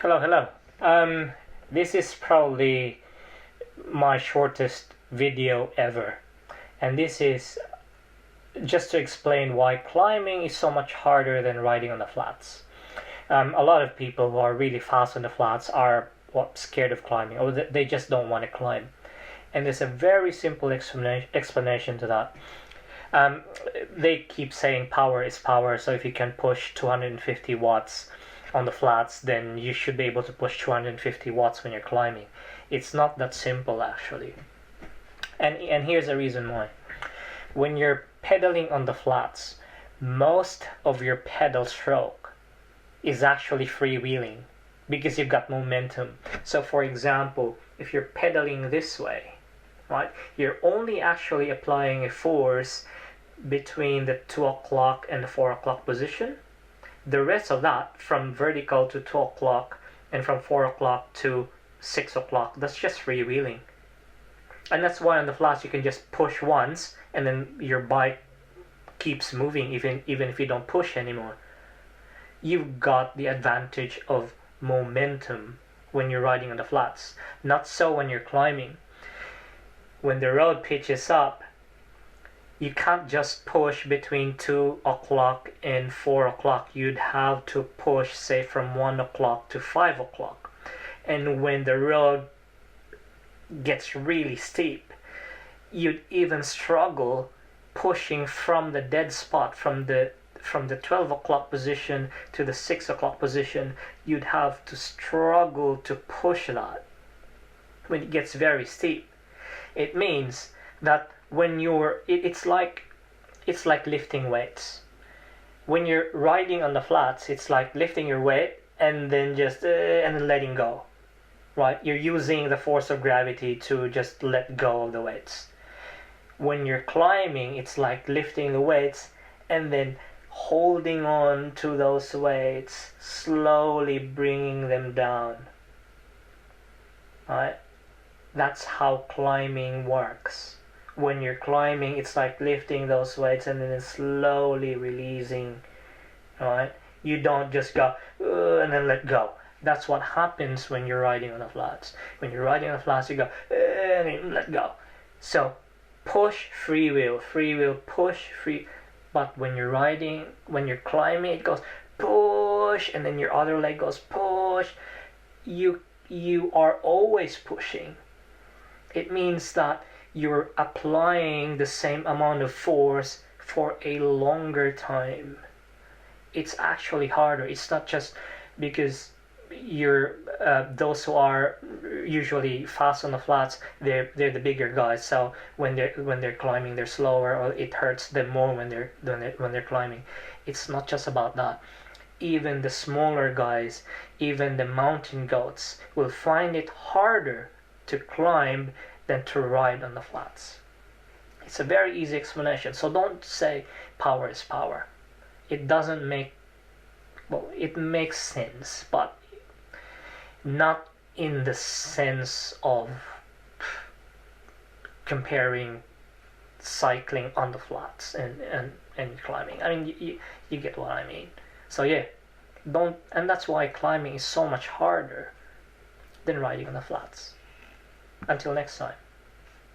Hello, hello. This is probably my shortest video ever, and this is just to explain why climbing is so much harder than riding on the flats. A lot of people who are really fast on the flats are scared of climbing, or they just don't want to climb. And there's a very simple explanation to that. They keep saying power is power, so if you can push 250 watts on the flats, then you should be able to push 250 watts when you're climbing. It's not that simple, actually. And here's the reason why. When you're pedaling on the flats, most of your pedal stroke is actually freewheeling because you've got momentum. So for example, if you're pedaling this way, right, you're only actually applying a force between the 2 o'clock and the 4 o'clock position. The rest of that, from vertical to 2 o'clock and from 4 o'clock to 6 o'clock, that's just freewheeling. And that's why on the flats you can just push once and then your bike keeps moving even if you don't push anymore. You've got the advantage of momentum when you're riding on the flats. Not so when you're climbing. When the road pitches up, you can't just push between 2 o'clock and 4 o'clock. You'd have to push, say, from 1 o'clock to 5 o'clock. And when the road gets really steep, you'd even struggle pushing from the dead spot, from the 12 o'clock position to the 6 o'clock position. You'd have to struggle to push that when it gets very steep. It means that when it's like lifting weights. When you're riding on the flats, it's like lifting your weight and then and then letting go, right? You're using the force of gravity to just let go of the weights. When you're climbing, it's like lifting the weights and then holding on to those weights, slowly bringing them down, right? That's how climbing works. When you're climbing, it's like lifting those weights and then slowly releasing, right? You don't just go and then let go. That's what happens when you're riding on the flats. When you're riding on the flats, you go and then let go. So push, freewheel, push, free. But when you're climbing, it goes push, and then your other leg goes push. You are always pushing. It means that you're applying the same amount of force for a longer time. It's actually harder. It's not just because those who are usually fast on the flats, they're the bigger guys. So when they're climbing, they're slower, or it hurts them more when they're climbing. It's not just about that. Even the smaller guys, even the mountain goats, will find it harder to climb than to ride on the flats. It's a very easy explanation. So don't say power is power. It doesn't make, it makes sense, but not in the sense of comparing cycling on the flats and climbing. I mean, you get what I mean. So yeah, and that's why climbing is so much harder than riding on the flats. Until next time.